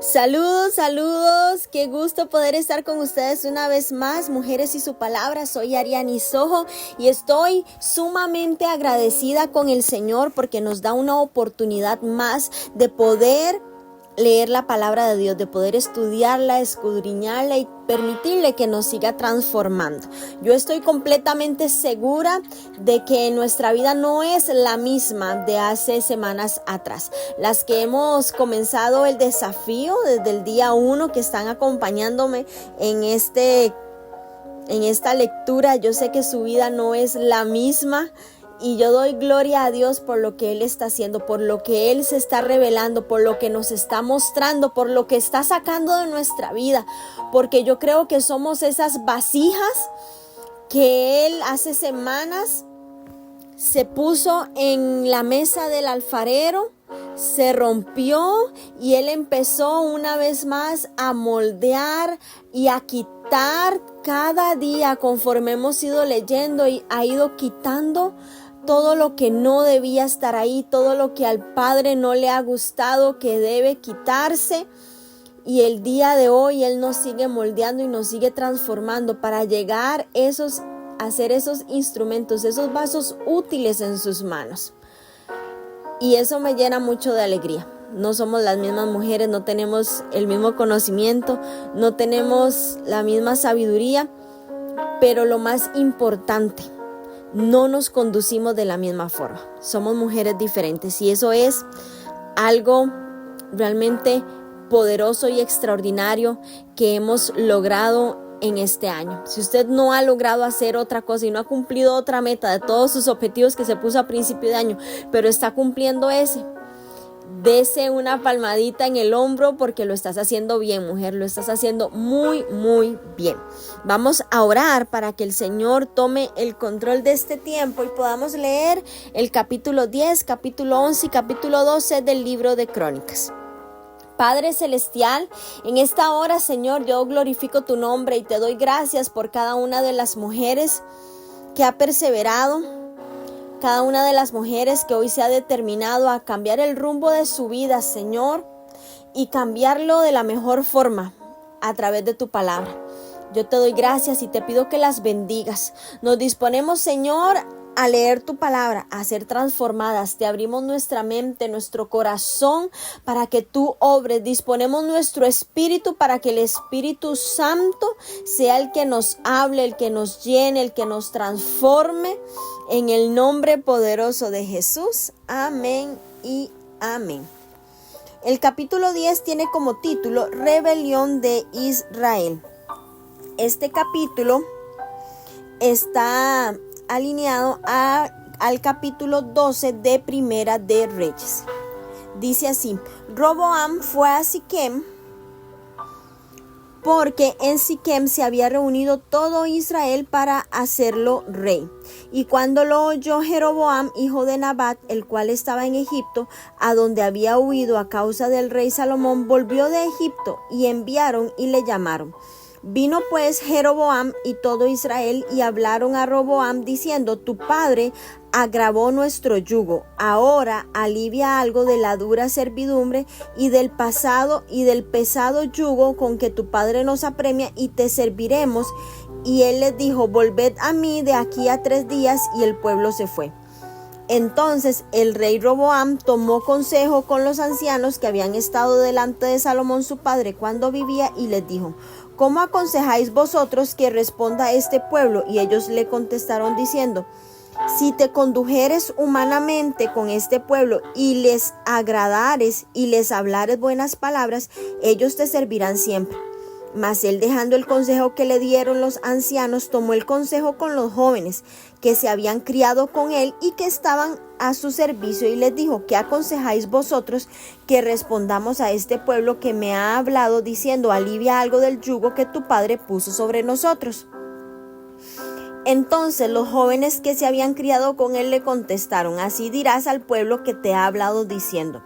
Saludos, saludos, qué gusto poder estar con ustedes una vez más, Mujeres y su Palabra. Soy Ariani Sojo y estoy sumamente agradecida con el Señor porque nos da una oportunidad más de poder leer la palabra de Dios, de poder estudiarla, escudriñarla y permitirle que nos siga transformando. Yo estoy completamente segura de que nuestra vida no es la misma de hace semanas atrás. Las que hemos comenzado el desafío desde el día 1, que están acompañándome en esta lectura, yo sé que su vida no es la misma. Y yo doy gloria a Dios por lo que Él está haciendo, por lo que Él se está revelando, por lo que nos está mostrando, por lo que está sacando de nuestra vida. Porque yo creo que somos esas vasijas que Él hace semanas se puso en la mesa del alfarero, se rompió y Él empezó una vez más a moldear y a quitar cada día conforme hemos ido leyendo, y ha ido quitando todo lo que no debía estar ahí, todo lo que al Padre no le ha gustado, que debe quitarse. Y el día de hoy Él nos sigue moldeando y nos sigue transformando para llegar a ser esos instrumentos, esos vasos útiles en sus manos. Y eso me llena mucho de alegría. No somos las mismas mujeres, no tenemos el mismo conocimiento, no tenemos la misma sabiduría, pero lo más importante, no nos conducimos de la misma forma. Somos mujeres diferentes y eso es algo realmente poderoso y extraordinario que hemos logrado en este año. Si usted no ha logrado hacer otra cosa y no ha cumplido otra meta de todos sus objetivos que se puso a principio de año, pero está cumpliendo ese, dese una palmadita en el hombro porque lo estás haciendo bien, mujer, lo estás haciendo muy, muy bien. Vamos a orar para que el Señor tome el control de este tiempo y podamos leer el capítulo 10, capítulo 11 y capítulo 12 del libro de Crónicas. Padre Celestial, en esta hora, Señor, yo glorifico tu nombre y te doy gracias por cada una de las mujeres que ha perseverado, cada una de las mujeres que hoy se ha determinado a cambiar el rumbo de su vida, Señor, y cambiarlo de la mejor forma a través de tu palabra. Yo te doy gracias y te pido que las bendigas. Nos disponemos, Señor, a leer tu palabra, a ser transformadas. Te abrimos nuestra mente, nuestro corazón para que tú obres. Disponemos nuestro espíritu para que el Espíritu Santo sea el que nos hable, el que nos llene, el que nos transforme. En el nombre poderoso de Jesús. Amén y amén. El capítulo 10 tiene como título Rebelión de Israel. Este capítulo está alineado al capítulo 12 de Primera de Reyes. Dice así: Roboam fue a Siquem porque en Siquem se había reunido todo Israel para hacerlo rey. Y cuando lo oyó Jeroboam, hijo de Nabat, el cual estaba en Egipto, a donde había huido a causa del rey Salomón, volvió de Egipto y enviaron y le llamaron. Vino pues Jeroboam y todo Israel y hablaron a Roboam diciendo: tu padre agravó nuestro yugo, ahora alivia algo de la dura servidumbre y del pesado yugo con que tu padre nos apremia, y te serviremos. Y él les dijo: volved a mí de aquí a 3 días. Y el pueblo se fue. Entonces el rey Roboam tomó consejo con los ancianos que habían estado delante de Salomón su padre cuando vivía, y les dijo: ¿cómo aconsejáis vosotros que responda a este pueblo? Y ellos le contestaron diciendo: si te condujeres humanamente con este pueblo y les agradares y les hablares buenas palabras, ellos te servirán siempre. Mas él, dejando el consejo que le dieron los ancianos, tomó el consejo con los jóvenes que se habían criado con él y que estaban a su servicio, y les dijo: ¿qué aconsejáis vosotros que respondamos a este pueblo que me ha hablado diciendo: alivia algo del yugo que tu padre puso sobre nosotros? Entonces los jóvenes que se habían criado con él le contestaron: así dirás al pueblo que te ha hablado diciendo: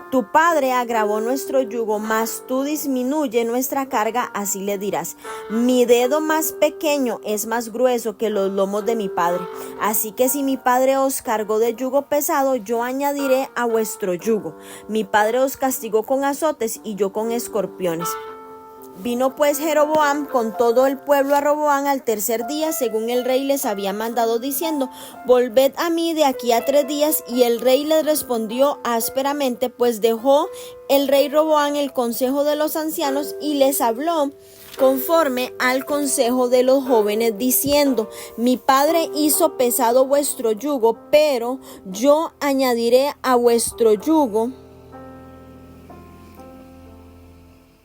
Tu padre agravó nuestro yugo, mas tú disminuye nuestra carga, así le dirás. Mi dedo más pequeño es más grueso que los lomos de mi padre. Así que si mi padre os cargó de yugo pesado, yo añadiré a vuestro yugo. Mi padre os castigó con azotes y yo con escorpiones. Vino pues Jeroboam con todo el pueblo a Roboam al tercer día, según el rey les había mandado, diciendo: volved a mí de aquí a 3 días. Y el rey les respondió ásperamente, pues dejó el rey Roboam el consejo de los ancianos y les habló conforme al consejo de los jóvenes, diciendo: mi padre hizo pesado vuestro yugo, pero yo añadiré a vuestro yugo.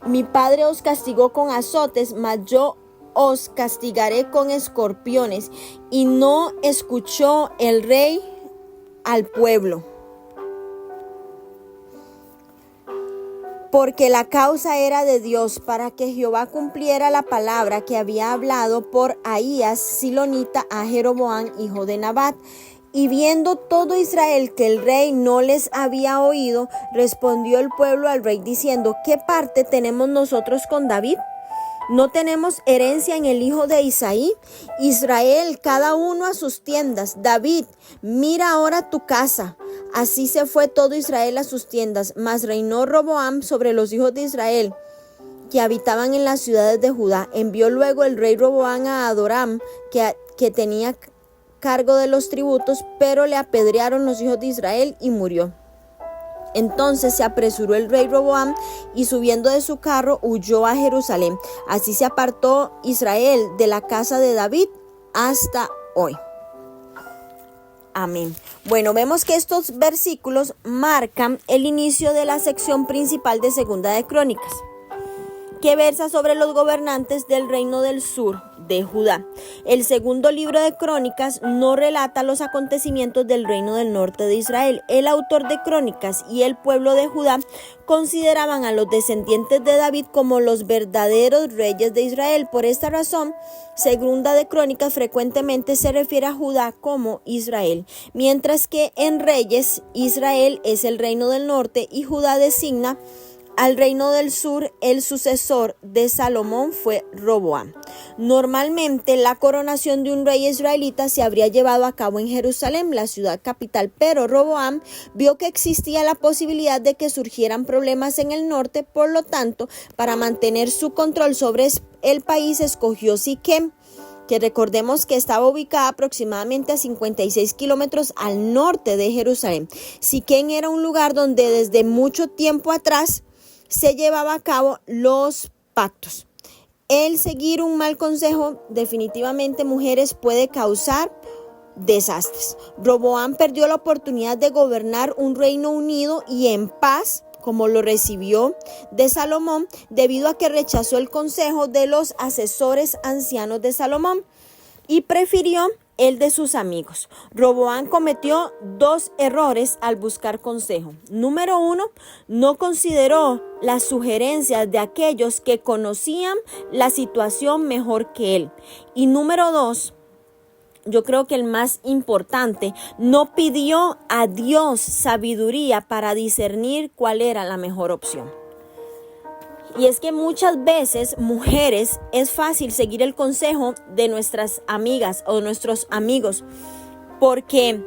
Mi padre os castigó con azotes, mas yo os castigaré con escorpiones. Y no escuchó el rey al pueblo, porque la causa era de Dios, para que Jehová cumpliera la palabra que había hablado por Ahías silonita a Jeroboam, hijo de Nabat. Y viendo todo Israel que el rey no les había oído, respondió el pueblo al rey diciendo: ¿qué parte tenemos nosotros con David? ¿No tenemos herencia en el hijo de Isaí? Israel, cada uno a sus tiendas. David, mira ahora tu casa. Así se fue todo Israel a sus tiendas, mas reinó Roboam sobre los hijos de Israel, que habitaban en las ciudades de Judá. Envió luego el rey Roboam a Adoram, que tenía cargo de los tributos, pero le apedrearon los hijos de Israel y murió. Entonces se apresuró el rey Roboam y subiendo de su carro huyó a Jerusalén. Así se apartó Israel de la casa de David hasta hoy. Amén. Bueno, vemos que estos versículos marcan el inicio de la sección principal de Segunda de Crónicas, que versa sobre los gobernantes del reino del sur de Judá. El segundo libro de Crónicas no relata los acontecimientos del reino del norte de Israel. El autor de Crónicas y el pueblo de Judá consideraban a los descendientes de David como los verdaderos reyes de Israel. Por esta razón, Segunda de Crónicas frecuentemente se refiere a Judá como Israel, mientras que en Reyes, Israel es el reino del norte y Judá designa al reino del sur. El sucesor de Salomón fue Roboam. Normalmente la coronación de un rey israelita se habría llevado a cabo en Jerusalén, la ciudad capital, pero Roboam vio que existía la posibilidad de que surgieran problemas en el norte. Por lo tanto, para mantener su control sobre el país, escogió Siquem, que recordemos que estaba ubicada aproximadamente a 56 kilómetros al norte de Jerusalén. Siquem era un lugar donde desde mucho tiempo atrás se llevaba a cabo los pactos. El seguir un mal consejo, definitivamente, mujeres, puede causar desastres. Roboam perdió la oportunidad de gobernar un reino unido y en paz, como lo recibió de Salomón, debido a que rechazó el consejo de los asesores ancianos de Salomón y prefirió el de sus amigos. Roboam cometió 2 errores al buscar consejo. Número 1, no consideró las sugerencias de aquellos que conocían la situación mejor que él. Y número 2, yo creo que el más importante, no pidió a Dios sabiduría para discernir cuál era la mejor opción. Y es que muchas veces, mujeres, es fácil seguir el consejo de nuestras amigas o nuestros amigos, porque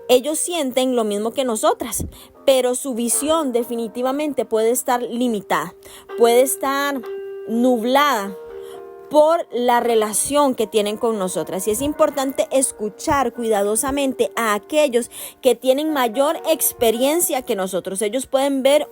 ellos sienten lo mismo que nosotras, pero su visión definitivamente puede estar limitada, puede estar nublada por la relación que tienen con nosotras. Y es importante escuchar cuidadosamente a aquellos que tienen mayor experiencia que nosotros. Ellos pueden ver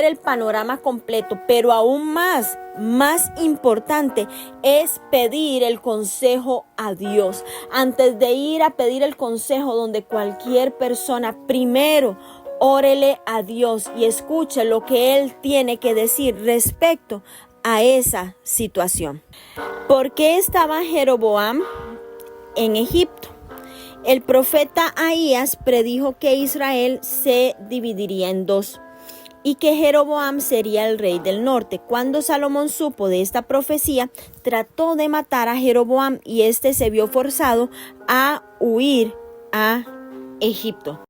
el panorama completo, pero aún más importante es pedir el consejo a Dios. Antes de ir a pedir el consejo donde cualquier persona, primero órele a Dios y escuche lo que Él tiene que decir respecto a esa situación. ¿Por qué estaba Jeroboam en Egipto? El profeta Ahías predijo que Israel se dividiría en 2 y que Jeroboam sería el rey del norte. Cuando Salomón supo de esta profecía, trató de matar a Jeroboam y este se vio forzado a huir a Egipto.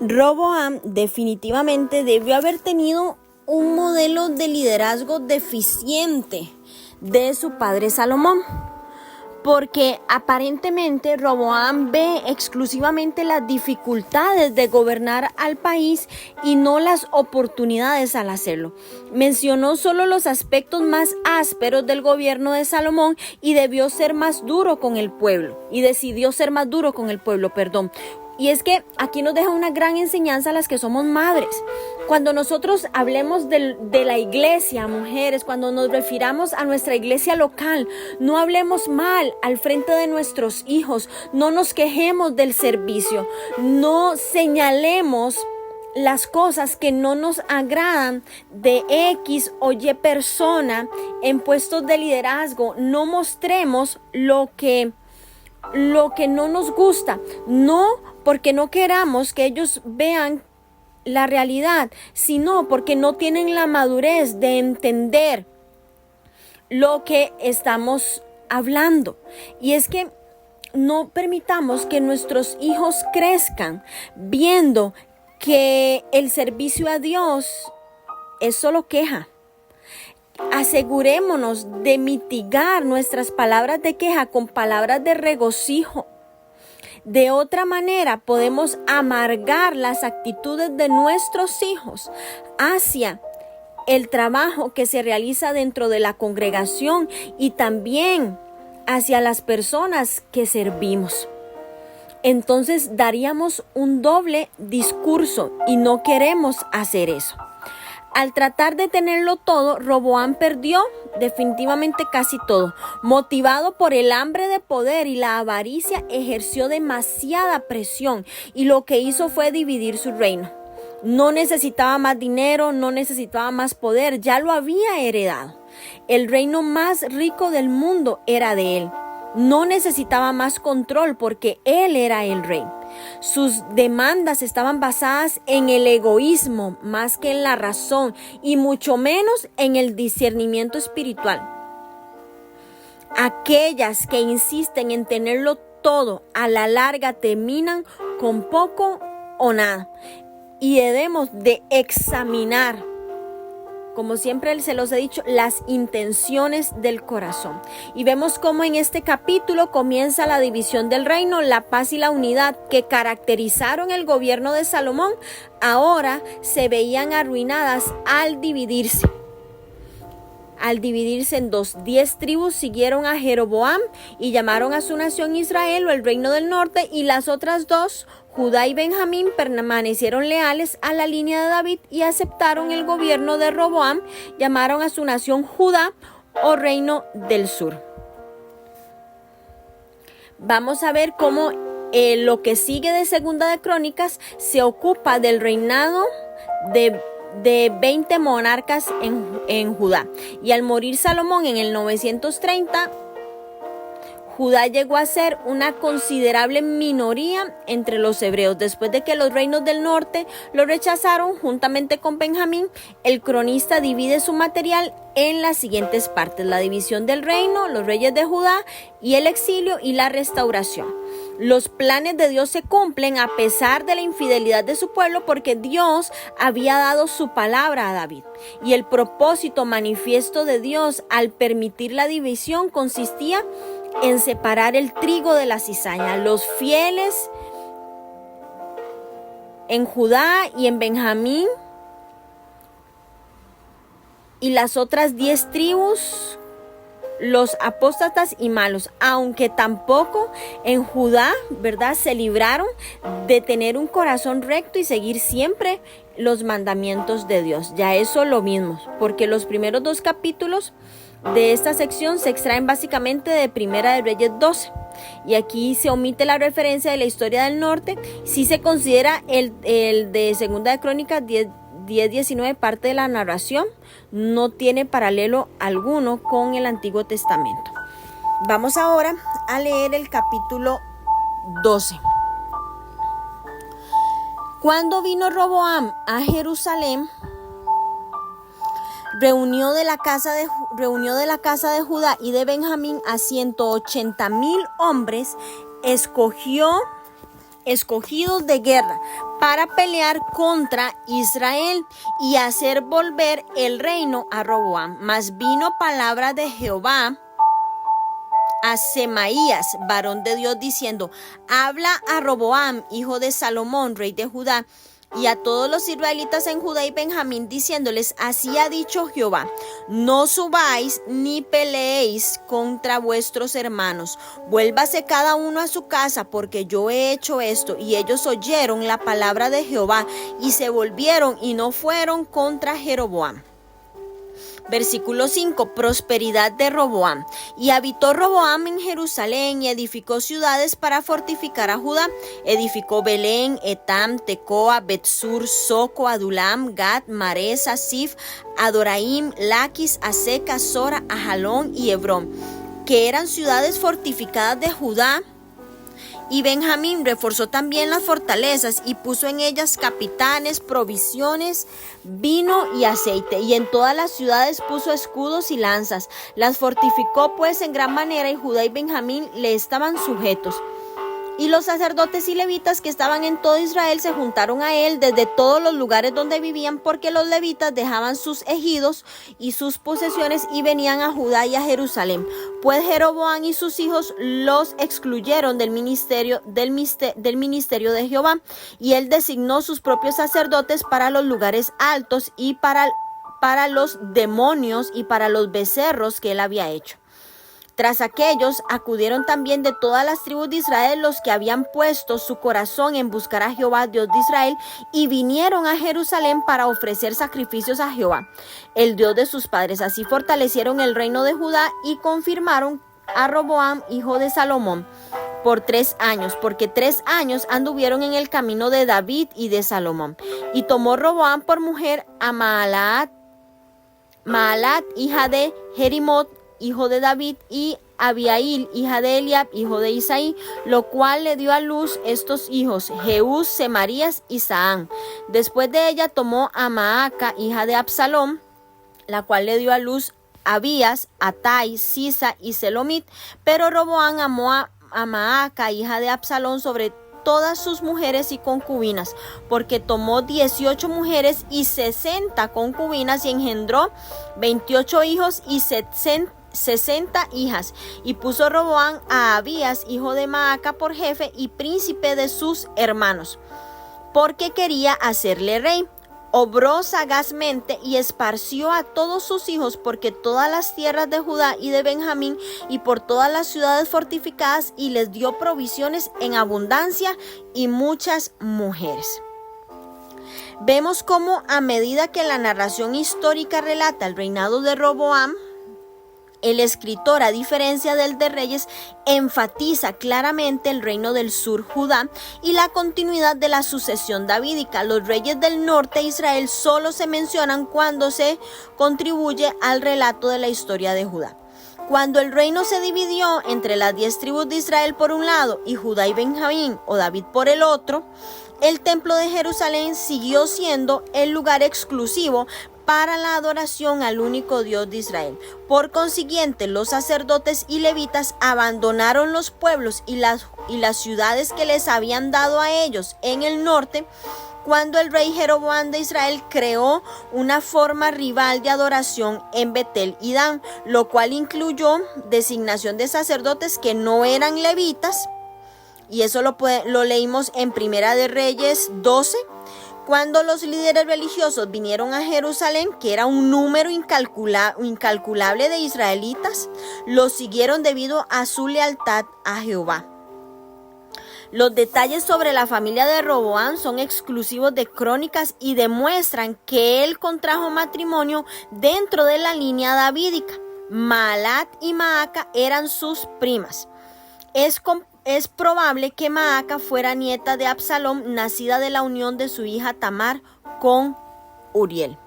Roboam definitivamente debió haber tenido un modelo de liderazgo deficiente de su padre Salomón, porque aparentemente Roboam ve exclusivamente las dificultades de gobernar al país y no las oportunidades al hacerlo. Mencionó solo los aspectos más ásperos del gobierno de Salomón y decidió ser más duro con el pueblo, Y es que aquí nos deja una gran enseñanza a las que somos madres. Cuando nosotros hablemos de la iglesia, mujeres, cuando nos refiramos a nuestra iglesia local, no hablemos mal al frente de nuestros hijos, no nos quejemos del servicio, no señalemos las cosas que no nos agradan de X o Y persona en puestos de liderazgo. No mostremos lo que no nos gusta, no porque no queramos que ellos vean la realidad, sino porque no tienen la madurez de entender lo que estamos hablando. Y es que no permitamos que nuestros hijos crezcan viendo que el servicio a Dios es solo queja. Asegurémonos de mitigar nuestras palabras de queja con palabras de regocijo. De otra manera, podemos amargar las actitudes de nuestros hijos hacia el trabajo que se realiza dentro de la congregación y también hacia las personas que servimos. Entonces daríamos un doble discurso y no queremos hacer eso. Al tratar de tenerlo todo, Roboam perdió definitivamente casi todo. Motivado por el hambre de poder y la avaricia, ejerció demasiada presión y lo que hizo fue dividir su reino. No necesitaba más dinero, no necesitaba más poder, ya lo había heredado. El reino más rico del mundo era de él. No necesitaba más control porque él era el rey. Sus demandas estaban basadas en el egoísmo más que en la razón y mucho menos en el discernimiento espiritual. Aquellas que insisten en tenerlo todo a la larga terminan con poco o nada. Y debemos de examinar, como siempre se los he dicho, las intenciones del corazón. Y vemos cómo en este capítulo comienza la división del reino, la paz y la unidad que caracterizaron el gobierno de Salomón. Ahora se veían arruinadas al dividirse en dos. 10 tribus siguieron a Jeroboam y llamaron a su nación Israel o el reino del norte, y las otras dos, Judá y Benjamín, permanecieron leales a la línea de David y aceptaron el gobierno de Roboam. Llamaron a su nación Judá o reino del sur. Vamos a ver cómo lo que sigue de Segunda de Crónicas se ocupa del reinado de 20 monarcas en Judá. Y al morir Salomón en el 930, Judá llegó a ser una considerable minoría entre los hebreos. Después de que los reinos del norte lo rechazaron juntamente con Benjamín, el cronista divide su material en las siguientes partes: la división del reino, los reyes de Judá y el exilio y la restauración. Los planes de Dios se cumplen a pesar de la infidelidad de su pueblo, porque Dios había dado su palabra a David. Y el propósito manifiesto de Dios al permitir la división consistía en separar el trigo de la cizaña. Los fieles en Judá y en Benjamín, y las otras 10 tribus, los apóstatas y malos, aunque tampoco en Judá, ¿verdad?, se libraron de tener un corazón recto y seguir siempre los mandamientos de Dios. Ya eso lo mismo, porque los primeros 2 capítulos de esta sección se extraen básicamente de Primera de Reyes 12. Y aquí se omite la referencia de la historia del norte. Sí se considera el de Segunda de Crónicas 10-19 parte de la narración. No tiene paralelo alguno con el Antiguo Testamento. Vamos ahora a leer el capítulo 12. Cuando vino Roboam a Jerusalén, reunió de la casa de Judá y de Benjamín a 180,000 hombres, escogió escogidos de guerra para pelear contra Israel y hacer volver el reino a Roboam. Mas vino palabra de Jehová a Semaías, varón de Dios, diciendo: habla a Roboam, hijo de Salomón, rey de Judá, y a todos los israelitas en Judá y Benjamín, diciéndoles: así ha dicho Jehová, no subáis ni peleéis contra vuestros hermanos, vuélvase cada uno a su casa, porque yo he hecho esto. Y ellos oyeron la palabra de Jehová y se volvieron y no fueron contra Jeroboam. Versículo 5, prosperidad de Roboam. Y habitó Roboam en Jerusalén y edificó ciudades para fortificar a Judá. Edificó Belén, Etam, Tecoa, Betsur, Soco, Adulam, Gad, Maresa, Sif, Adoraim, Laquis, Aseca, Sora, Ajalón y Hebrón, que eran ciudades fortificadas de Judá. Y Benjamín reforzó también las fortalezas y puso en ellas capitanes, provisiones, vino y aceite. Y en todas las ciudades puso escudos y lanzas. Las fortificó pues en gran manera, y Judá y Benjamín le estaban sujetos. Y los sacerdotes y levitas que estaban en todo Israel se juntaron a él desde todos los lugares donde vivían, porque los levitas dejaban sus ejidos y sus posesiones y venían a Judá y a Jerusalén. Pues Jeroboam y sus hijos los excluyeron del ministerio de Jehová, y él designó sus propios sacerdotes para los lugares altos y para los demonios y para los becerros que él había hecho. Tras aquellos acudieron también de todas las tribus de Israel los que habían puesto su corazón en buscar a Jehová, Dios de Israel, y vinieron a Jerusalén para ofrecer sacrificios a Jehová, el Dios de sus padres. Así fortalecieron el reino de Judá y confirmaron a Roboam, hijo de Salomón, por 3 años, porque 3 años anduvieron en el camino de David y de Salomón. Y tomó Roboam por mujer a Maalat, hija de Jerimot, hijo de David, y Abiail, hija de Eliab, hijo de Isaí, lo cual le dio a luz estos hijos: Jeús, Semarías y Saán. Después de ella tomó a Maaca, hija de Absalom, la cual le dio a luz Abías, Atai, Sisa y Selomit. Pero Roboam amó a Maaca, hija de Absalom, sobre todas sus mujeres y concubinas, porque tomó 18 mujeres y 60 concubinas, y engendró 28 hijos y 60 hijas. Y puso Roboam a Abías, hijo de Maaca, por jefe y príncipe de sus hermanos, porque quería hacerle rey. Obró sagazmente y esparció a todos sus hijos porque todas las tierras de Judá y de Benjamín, y por todas las ciudades fortificadas, y les dio provisiones en abundancia y muchas mujeres. Vemos cómo, a medida que la narración histórica relata el reinado de Roboam, el escritor, a diferencia del de Reyes, enfatiza claramente el reino del sur, Judá, y la continuidad de la sucesión davídica. Los reyes del norte de Israel solo se mencionan cuando se contribuye al relato de la historia de Judá. Cuando el reino se dividió entre las 10 tribus de Israel por un lado y Judá y Benjamín o David por el otro, el templo de Jerusalén siguió siendo el lugar exclusivo para la adoración al único Dios de Israel. Por consiguiente, los sacerdotes y levitas abandonaron los pueblos y las ciudades que les habían dado a ellos en el norte, cuando el rey Jeroboam de Israel creó una forma rival de adoración en Betel y Dan, lo cual incluyó designación de sacerdotes que no eran levitas, y eso lo leímos en Primera de Reyes 12, cuando los líderes religiosos vinieron a Jerusalén, que era un número incalculable de israelitas, los siguieron debido a su lealtad a Jehová. Los detalles sobre la familia de Roboam son exclusivos de Crónicas y demuestran que él contrajo matrimonio dentro de la línea davídica. Maalat y Maaca eran sus primas. Es probable que Maaca fuera nieta de Absalom, nacida de la unión de su hija Tamar con Uriel.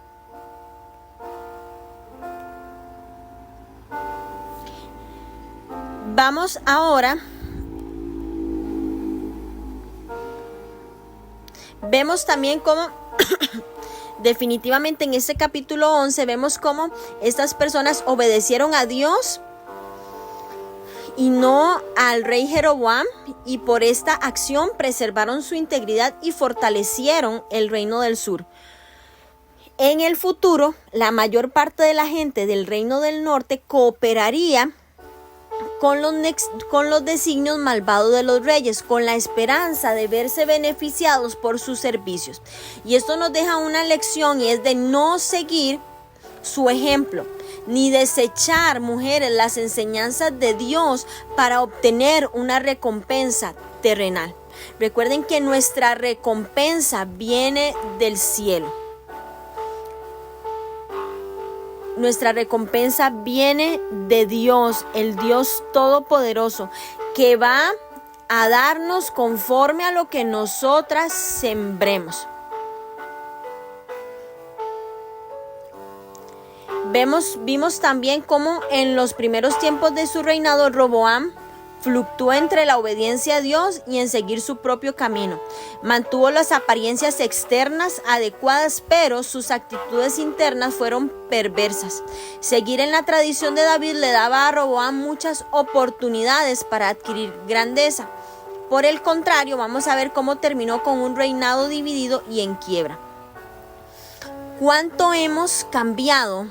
Vamos ahora. Vemos también cómo definitivamente en este capítulo 11 vemos cómo estas personas obedecieron a Dios y no al rey Jeroboam, y por esta acción preservaron su integridad y fortalecieron el reino del sur. En el futuro, la mayor parte de la gente del reino del norte cooperaría con los designios malvados de los reyes, con la esperanza de verse beneficiados por sus servicios. Y esto nos deja una lección, y es de no seguir su ejemplo, ni desechar, mujeres, las enseñanzas de Dios para obtener una recompensa terrenal. Recuerden que nuestra recompensa viene del cielo. Nuestra recompensa viene de Dios, el Dios Todopoderoso, que va a darnos conforme a lo que nosotras sembremos. Vimos también cómo en los primeros tiempos de su reinado Roboam fluctuó entre la obediencia a Dios y en seguir su propio camino. Mantuvo las apariencias externas adecuadas, pero sus actitudes internas fueron perversas. Seguir en la tradición de David le daba a Roboam muchas oportunidades para adquirir grandeza. Por el contrario, vamos a ver cómo terminó con un reinado dividido y en quiebra. ¿Cuánto hemos cambiado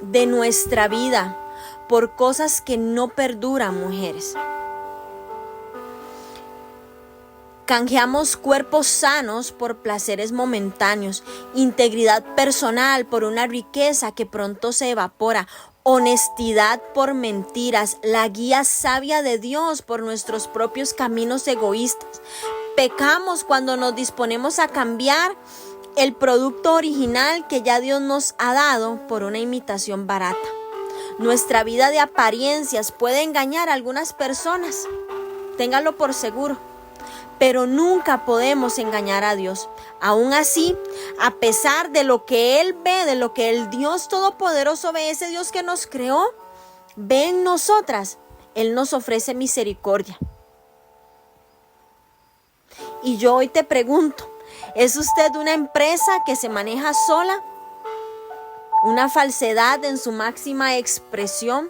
de nuestra vida por cosas que no perduran, mujeres? Canjeamos cuerpos sanos por placeres momentáneos, integridad personal por una riqueza que pronto se evapora, honestidad por mentiras, la guía sabia de Dios por nuestros propios caminos egoístas. Pecamos cuando nos disponemos a cambiar el producto original que ya Dios nos ha dado por una imitación barata. Nuestra vida de apariencias puede engañar a algunas personas, ténganlo por seguro, pero nunca podemos engañar a Dios. Aún así, a pesar de lo que Él ve, de lo que el Dios Todopoderoso ve, ese Dios que nos creó, ve en nosotras, Él nos ofrece misericordia. Y yo hoy te pregunto, ¿es usted una empresa que se maneja sola? ¿Una falsedad en su máxima expresión?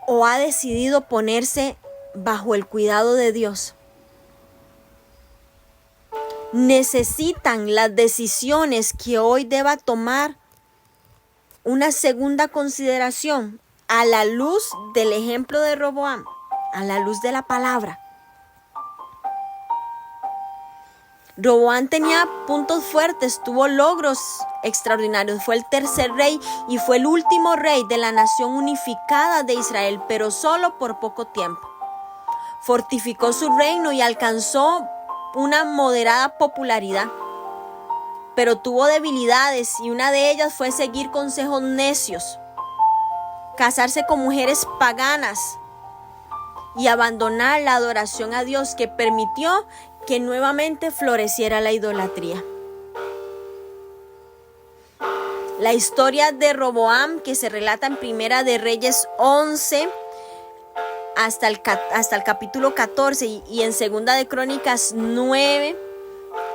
¿O ha decidido ponerse bajo el cuidado de Dios? Necesitan las decisiones que hoy deba tomar una segunda consideración a la luz del ejemplo de Roboam, a la luz de la palabra. Roboam tenía puntos fuertes, tuvo logros extraordinarios, fue el tercer rey y fue el último rey de la nación unificada de Israel, pero solo por poco tiempo. Fortificó su reino y alcanzó una moderada popularidad, pero tuvo debilidades, y una de ellas fue seguir consejos necios, casarse con mujeres paganas y abandonar la adoración a Dios, que permitió que nuevamente floreciera la idolatría. La historia de Roboam, que se relata en Primera de Reyes 11 hasta el capítulo 14 y en Segunda de Crónicas 9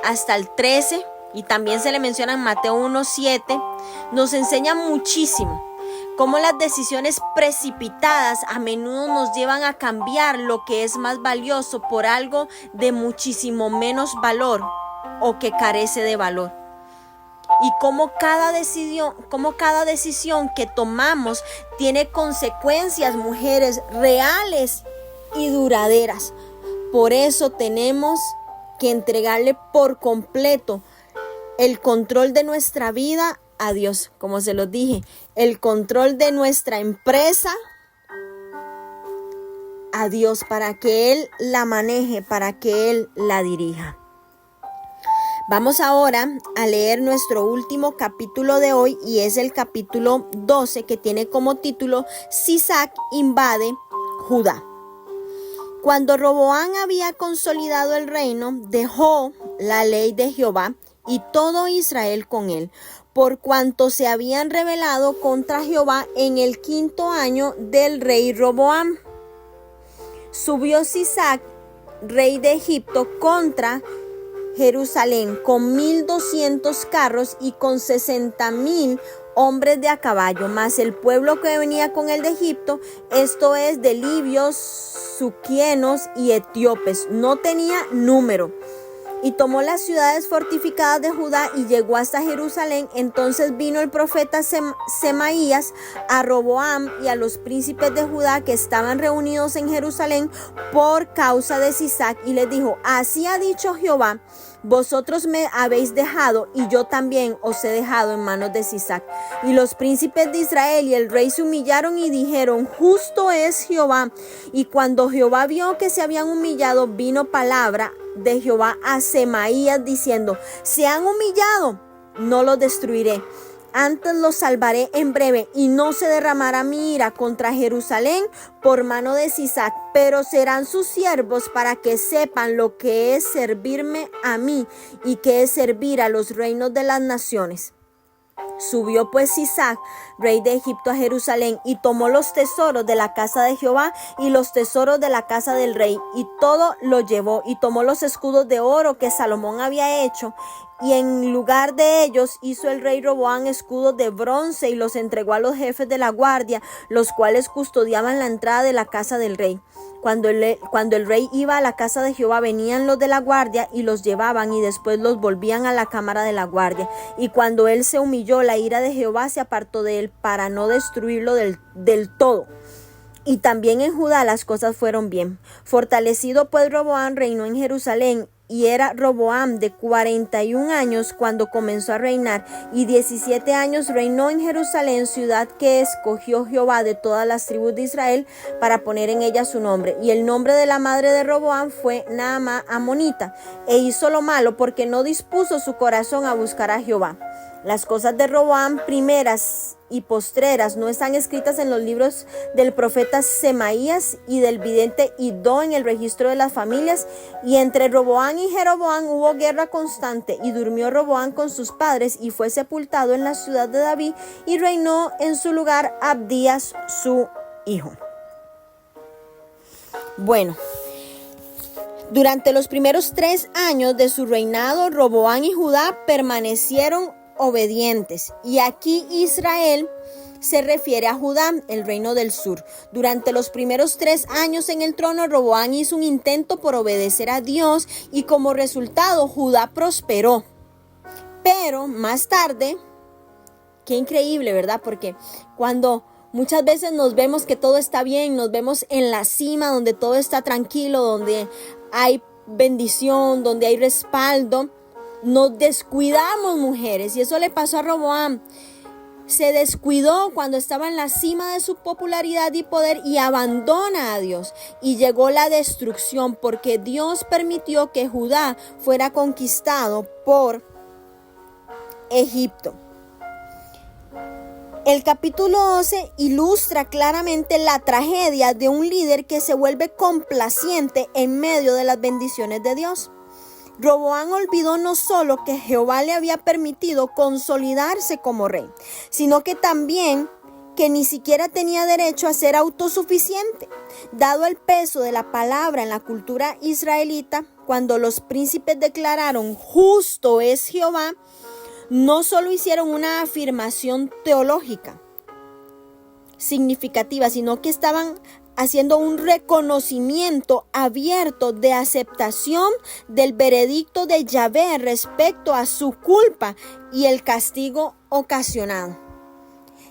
hasta el 13, y también se le menciona en Mateo 1:7, nos enseña muchísimo cómo las decisiones precipitadas a menudo nos llevan a cambiar lo que es más valioso por algo de muchísimo menos valor o que carece de valor. Y cómo cada decisión que tomamos tiene consecuencias, mujeres, reales y duraderas. Por eso tenemos que entregarle por completo el control de nuestra vida a Dios, como se los dije, el control de nuestra empresa a Dios, para que Él la maneje, para que Él la dirija. Vamos ahora a leer nuestro último capítulo de hoy, y es el capítulo 12, que tiene como título Sisac invade Judá. Cuando Roboam había consolidado el reino, dejó la ley de Jehová y todo Israel con él, por cuanto se habían rebelado contra Jehová en el 5º año del rey Roboam. Subió Sisac, rey de Egipto, contra Jerusalén con 1,200 carros y con 60,000 hombres de a caballo, mas el pueblo que venía con él de Egipto, esto es de libios, suquienos y etíopes, no tenía número. Y tomó las ciudades fortificadas de Judá y llegó hasta Jerusalén. Entonces vino el profeta Semaías a Roboam y a los príncipes de Judá que estaban reunidos en Jerusalén por causa de Sisac, y les dijo: así ha dicho Jehová, vosotros me habéis dejado y yo también os he dejado en manos de Sisac. Y los príncipes de Israel y el rey se humillaron y dijeron: justo es Jehová. Y cuando Jehová vio que se habían humillado, vino palabra de Jehová a Semaías diciendo: se han humillado, no los destruiré, antes los salvaré en breve, y no se derramará mi ira contra Jerusalén por mano de Sisac, pero serán sus siervos para que sepan lo que es servirme a mí y que es servir a los reinos de las naciones. Subió pues Sisac, rey de Egipto, a Jerusalén, y tomó los tesoros de la casa de Jehová y los tesoros de la casa del rey, y todo lo llevó, y tomó los escudos de oro que Salomón había hecho, y en lugar de ellos hizo el rey Roboam escudos de bronce y los entregó a los jefes de la guardia, los cuales custodiaban la entrada de la casa del rey. Cuando el rey iba a la casa de Jehová, venían los de la guardia y los llevaban, y después los volvían a la cámara de la guardia. Y cuando él se humilló, la ira de Jehová se apartó de él para no destruirlo del todo. Y también en Judá las cosas fueron bien. Fortalecido pues Roboam reinó en Jerusalén, y era Roboam de 41 años cuando comenzó a reinar, y 17 años reinó en Jerusalén, ciudad que escogió Jehová de todas las tribus de Israel para poner en ella su nombre. Y el nombre de la madre de Roboam fue Naamá amonita, e hizo lo malo porque no dispuso su corazón a buscar a Jehová. Las cosas de Roboam, primeras y postreras, no están escritas en los libros del profeta Semaías y del vidente Iddo en el registro de las familias. Y entre Roboam y Jeroboam hubo guerra constante, y durmió Roboam con sus padres y fue sepultado en la ciudad de David, y reinó en su lugar Abdías su hijo. Bueno, durante los primeros 3 años de su reinado, Roboam y Judá permanecieron obedientes, y aquí Israel se refiere a Judá, el reino del sur. Durante los primeros 3 años en el trono, Roboam hizo un intento por obedecer a Dios, y como resultado Judá prosperó. Pero más tarde, qué increíble, ¿verdad? Porque cuando muchas veces nos vemos que todo está bien, nos vemos en la cima donde todo está tranquilo, donde hay bendición, donde hay respaldo, nos descuidamos, mujeres, y eso le pasó a Roboam. Se descuidó cuando estaba en la cima de su popularidad y poder, y abandona a Dios, y llegó la destrucción porque Dios permitió que Judá fuera conquistado por Egipto. El capítulo 11 ilustra claramente la tragedia de un líder que se vuelve complaciente en medio de las bendiciones de Dios. Roboam olvidó no solo que Jehová le había permitido consolidarse como rey, sino que también que ni siquiera tenía derecho a ser autosuficiente. Dado el peso de la palabra en la cultura israelita, cuando los príncipes declararon justo es Jehová, no solo hicieron una afirmación teológica significativa, sino que estaban haciendo un reconocimiento abierto de aceptación del veredicto de Yahvé respecto a su culpa y el castigo ocasionado.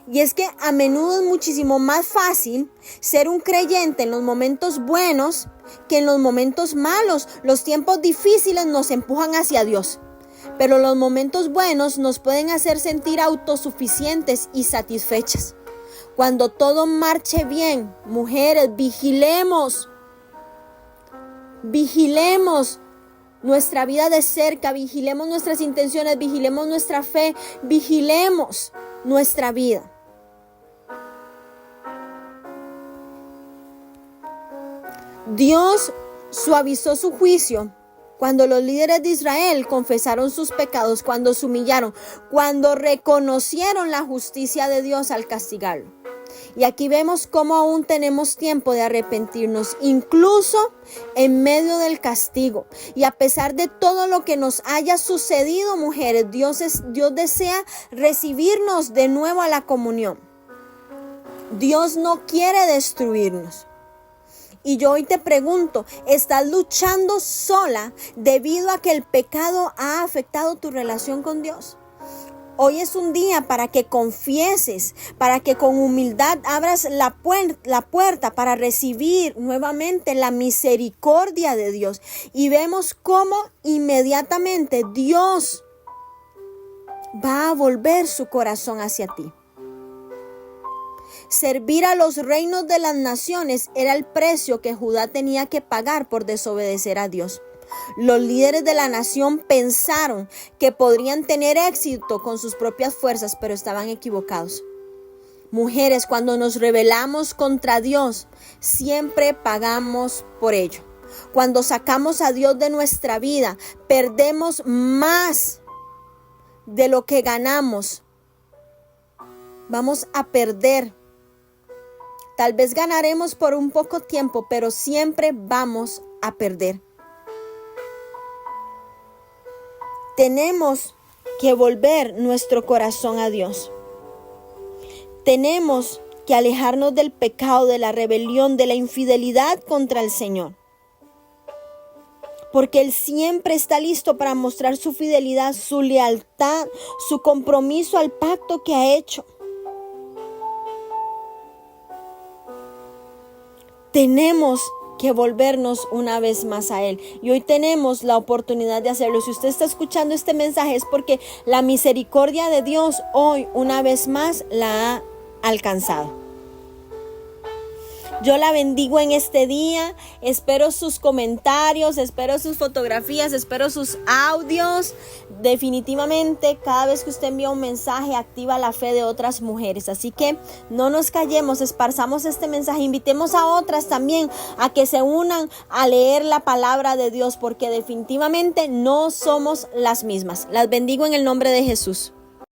Y es que a menudo es muchísimo más fácil ser un creyente en los momentos buenos que en los momentos malos. Los tiempos difíciles nos empujan hacia Dios, pero los momentos buenos nos pueden hacer sentir autosuficientes y satisfechas. Cuando todo marche bien, mujeres, vigilemos nuestra vida de cerca, vigilemos nuestras intenciones, vigilemos nuestra fe, vigilemos nuestra vida. Dios suavizó su juicio cuando los líderes de Israel confesaron sus pecados, cuando se humillaron, cuando reconocieron la justicia de Dios al castigarlo. Y aquí vemos cómo aún tenemos tiempo de arrepentirnos, incluso en medio del castigo. Y a pesar de todo lo que nos haya sucedido, mujeres, Dios desea recibirnos de nuevo a la comunión. Dios no quiere destruirnos. Y yo hoy te pregunto, ¿estás luchando sola debido a que el pecado ha afectado tu relación con Dios? Hoy es un día para que confieses, para que con humildad abras la puerta para recibir nuevamente la misericordia de Dios. Y vemos cómo inmediatamente Dios va a volver su corazón hacia ti. Servir a los reinos de las naciones era el precio que Judá tenía que pagar por desobedecer a Dios. Los líderes de la nación pensaron que podrían tener éxito con sus propias fuerzas, pero estaban equivocados. Mujeres, cuando nos rebelamos contra Dios, siempre pagamos por ello. Cuando sacamos a Dios de nuestra vida, perdemos más de lo que ganamos. Vamos a perder. Tal vez ganaremos por un poco tiempo, pero siempre vamos a perder. Tenemos que volver nuestro corazón a Dios. Tenemos que alejarnos del pecado, de la rebelión, de la infidelidad contra el Señor. Porque Él siempre está listo para mostrar su fidelidad, su lealtad, su compromiso al pacto que ha hecho. Tenemos que volvernos una vez más a Él. Y hoy tenemos la oportunidad de hacerlo. Si usted está escuchando este mensaje es porque la misericordia de Dios hoy una vez más la ha alcanzado. Yo la bendigo en este día, espero sus comentarios, espero sus fotografías, espero sus audios. Definitivamente, cada vez que usted envía un mensaje, activa la fe de otras mujeres. Así que no nos callemos, esparzamos este mensaje, invitemos a otras también a que se unan a leer la palabra de Dios, porque definitivamente no somos las mismas. Las bendigo en el nombre de Jesús.